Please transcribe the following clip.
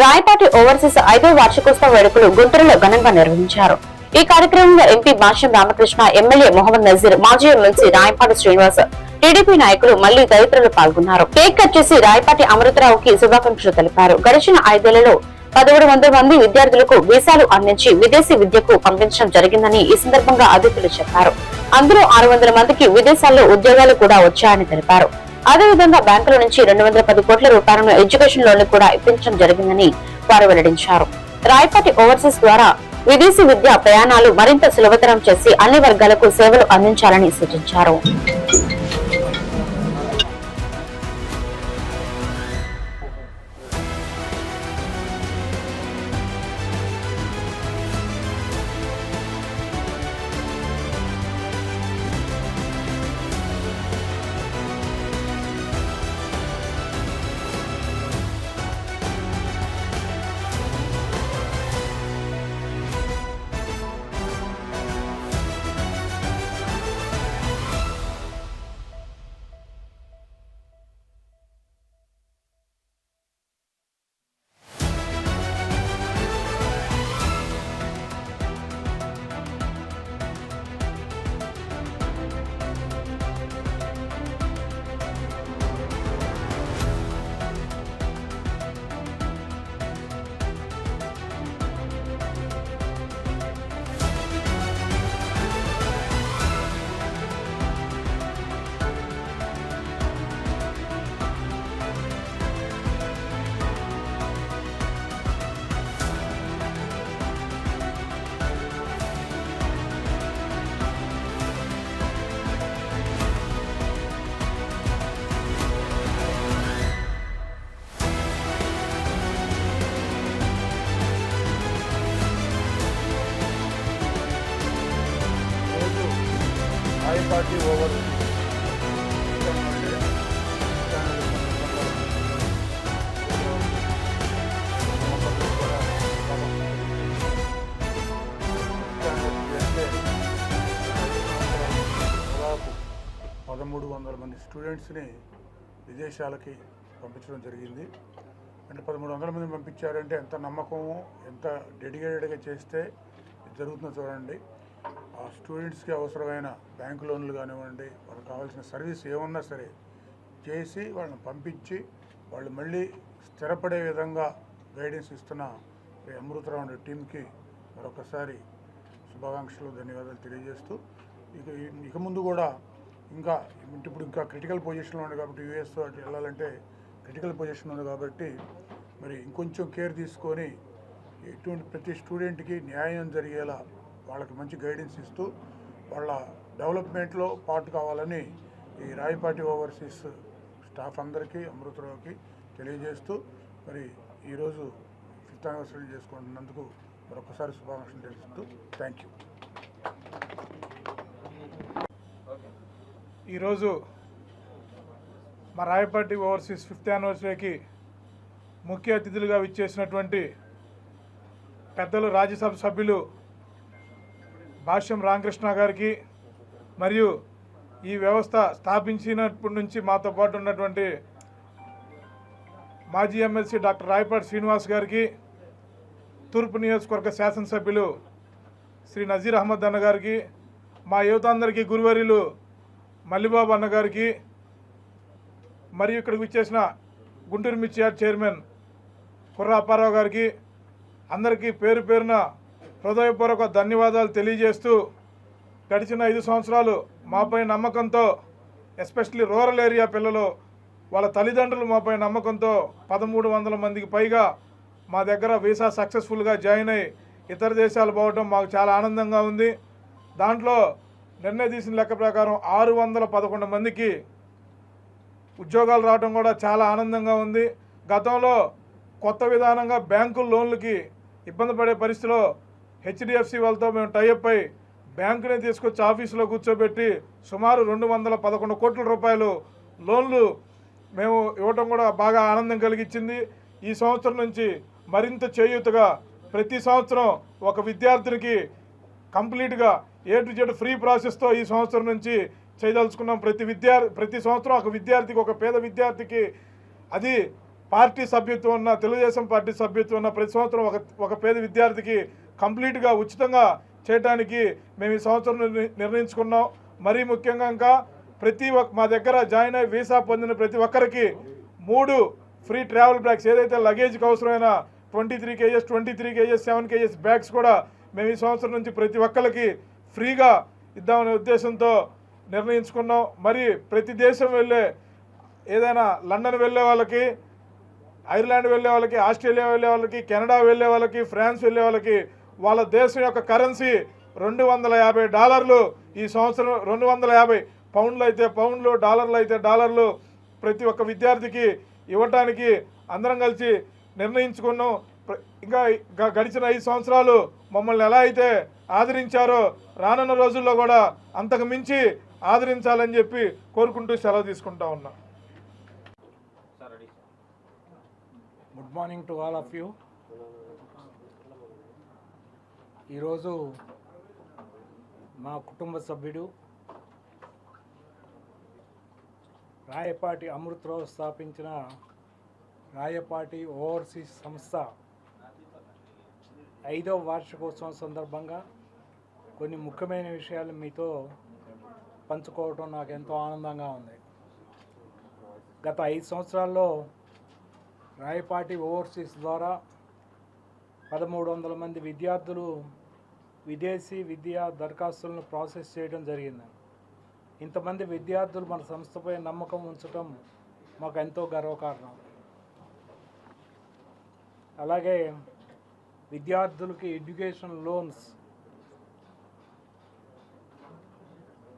Rayapati overseas 5వ వార్షికోత్సవ వేడుకలు గుంటూరులో ఘనంగా నిర్వహించారు. ఈ కార్యక్రమంలో ఎంపీ భాష్యం రామకృష్ణ, ఎమ్మెల్యే మొహమ్మద్ నజీర్, మాజీ ఎమ్మెల్సీ రాయపాటి శ్రీనివాస్, టీడీపీ నాయకులు మళ్లీ తదితరులు పాల్గొన్నారు. కేక్ కట్ చేసి రాయపాటి అమృతరావుకి శుభాకాంక్షలు తెలిపారు. గడిచిన 5 ఏళ్లలో 1700 మంది విద్యార్థులకు వీసాలు అందించి విదేశీ విద్యకు పంపించడం జరిగిందని ఈ సందర్భంగా అతిథులు చెప్పారు. అందులో 600 మందికి విదేశాల్లో ఉద్యోగాలు కూడా వచ్చాయని తెలిపారు. అదేవిధంగా బ్యాంకుల నుంచి 210 కోట్ల రూపాయలను ఎడ్యుకేషన్ లోన్లు కూడా ఇప్పించడం జరిగిందని వారు వెల్లడించారు. రాయపాటి ఓవర్సీస్ ద్వారా విదేశీ విద్యా ప్రయాణాలు మరింత సులభతరం చేసి అన్ని వర్గాలకు సేవలు అందించాలని సూచించారు. రాయపాటి ఓవర్ దాదాపు 1300 మంది స్టూడెంట్స్ని విదేశాలకి పంపించడం జరిగింది. అంటే 1300 మంది పంపించారంటే ఎంత నమ్మకము, ఎంత డెడికేటెడ్గా చేస్తే జరుగుతుందో చూడండి. ఆ స్టూడెంట్స్కి అవసరమైన బ్యాంకు లోన్లు కానివ్వండి, వాళ్ళకి కావాల్సిన సర్వీస్ ఏమన్నా సరే చేసి వాళ్ళని పంపించి వాళ్ళు మళ్ళీ స్థిరపడే విధంగా గైడెన్స్ ఇస్తున్న అమృతరావు టీంకి మరొకసారి శుభాకాంక్షలు, ధన్యవాదాలు తెలియజేస్తూ ఇక ముందు కూడా ఇప్పుడు ఇంకా క్రిటికల్ పొజిషన్లో ఉంది కాబట్టి యూఎస్ అటు వెళ్ళాలంటే క్రిటికల్ పొజిషన్ ఉంది కాబట్టి మరి ఇంకొంచెం కేర్ తీసుకొని ఇటువంటి ప్రతి స్టూడెంట్కి న్యాయం జరిగేలా వాళ్ళకి మంచి గైడెన్స్ ఇస్తూ వాళ్ళ డెవలప్మెంట్లో పార్ట్ కావాలని ఈ రాయపాటి ఓవర్సీస్ స్టాఫ్ అందరికీ, అమృతరావుకి తెలియజేస్తూ మరి ఈరోజు 5th యానివర్సరీ చేసుకుంటున్నందుకు మరొకసారి శుభాకాంక్షలు తెలుస్తూ థ్యాంక్ యూ. ఈరోజు మా రాయపాటి ఓవర్సీస్ 5th యానివర్సరీకి ముఖ్య అతిథులుగా విచ్చేసినటువంటి పెద్దలు రాజ్యసభ సభ్యులు భాష్యం రామకృష్ణ గారికి, మరియు ఈ వ్యవస్థ స్థాపించినప్పటి నుంచి మాతో పాటు ఉన్నటువంటి మాజీ ఎమ్మెల్సీ డాక్టర్ రాయపాటి శ్రీనివాస్ గారికి, తూర్పు నియోజకవర్గ శాసనసభ్యులు శ్రీ నజీర్ అహ్మద్ అన్న గారికి, మా యువత అందరికీ గురువర్యులు మల్లిబాబు అన్న గారికి, మరియు ఇక్కడికి విచ్చేసిన గుంటూరు మిర్చియార్డ్ చైర్మన్ కుర్రా అప్పారావు గారికి అందరికీ పేరు పేరున హృదయపూర్వక ధన్యవాదాలు తెలియజేస్తూ, గడిచిన 5 సంవత్సరాలు మాపై నమ్మకంతో, ఎస్పెషల్లీ రూరల్ ఏరియా పిల్లలు వాళ్ళ తల్లిదండ్రులు మాపై నమ్మకంతో 1300 మందికి పైగా మా దగ్గర వీసా సక్సెస్ఫుల్గా జాయిన్ అయ్యి ఇతర దేశాలు పోవడం మాకు చాలా ఆనందంగా ఉంది. దాంట్లో నిర్ణయం తీసిన లెక్క ప్రకారం 611 మందికి ఉద్యోగాలు రావడం కూడా చాలా ఆనందంగా ఉంది. గతంలో కొత్త విధానంగా బ్యాంకుల లోన్లకి ఇబ్బంది పడే పరిస్థితిలో హెచ్డిఎఫ్సి వాళ్ళతో మేము టైఅప్ అయి బ్యాంకుని తీసుకొచ్చి ఆఫీసులో కూర్చోబెట్టి సుమారు 211 కోట్ల రూపాయలు లోన్లు మేము ఇవ్వటం కూడా బాగా ఆనందం కలిగించింది. ఈ సంవత్సరం నుంచి మరింత చేయూతగా ప్రతి సంవత్సరం ఒక విద్యార్థినికి కంప్లీట్గా A to Z ఫ్రీ ప్రాసెస్తో ఈ సంవత్సరం నుంచి చేయదలుచుకున్నాం. ప్రతి సంవత్సరం ఒక విద్యార్థికి, ఒక పేద విద్యార్థికి అది పార్టీ సభ్యత్వం ఉన్న తెలుగుదేశం పార్టీ సభ్యత్వం ఉన్న ప్రతి సంవత్సరం ఒక పేద విద్యార్థికి కంప్లీట్గా ఉచితంగా చేయడానికి మేము ఈ సంవత్సరం నిర్ణయించుకున్నాం. మరీ ముఖ్యంగా ఇంకా మా దగ్గర జాయిన్ అయ్యి వీసా పొందిన ప్రతి ఒక్కరికి 3 ఫ్రీ ట్రావెల్ బ్యాగ్స్, ఏదైతే లగేజ్కి అవసరమైన 23 kgs 7 kgs బ్యాగ్స్ కూడా మేము ఈ సంవత్సరం నుంచి ప్రతి ఒక్కరికి ఫ్రీగా ఇద్దామనే ఉద్దేశంతో నిర్ణయించుకున్నాం. మరి ప్రతి దేశం వెళ్ళే, ఏదైనా లండన్ వెళ్ళే వాళ్ళకి, ఐర్లాండ్ వెళ్ళే వాళ్ళకి, ఆస్ట్రేలియా వెళ్ళే వాళ్ళకి, కెనడా వెళ్ళే వాళ్ళకి, ఫ్రాన్స్ వెళ్ళే వాళ్ళకి వాళ్ళ దేశం యొక్క కరెన్సీ $250 ఈ సంవత్సరం. 250 పౌండ్లు అయితే పౌండ్లు, డాలర్లు అయితే డాలర్లు ప్రతి ఒక్క విద్యార్థికి ఇవ్వటానికి అందరం కలిసి నిర్ణయించుకున్నాం. ఇంకా గడిచిన 5 సంవత్సరాలు మమ్మల్ని ఎలా అయితే ఆదరించారో రానున్న రోజుల్లో కూడా అంతకు మించి ఆదరించాలని చెప్పి కోరుకుంటూ సెలవు తీసుకుంటా ఉన్నాం. Good morning to all of you. ఈరోజు మా కుటుంబ సభ్యుడు రాయపాటి అమృతరావు స్థాపించిన రాయపాటి ఓవర్సీస్ సంస్థ 5వ వార్షికోత్సవం సందర్భంగా కొన్ని ముఖ్యమైన విషయాలు మీతో పంచుకోవటం నాకు ఎంతో ఆనందంగా ఉంది. గత 5 సంవత్సరాల్లో రాయపాటి ఓవర్సీస్ ద్వారా 1300 మంది విద్యార్థులు విదేశీ విద్యా దరఖాస్తులను ప్రాసెస్ చేయడం జరిగింది. ఇంతమంది విద్యార్థులు మన సంస్థపై నమ్మకం ఉంచడం మాకు ఎంతో గర్వకారణం. అలాగే విద్యార్థులకి ఎడ్యుకేషన్ లోన్స్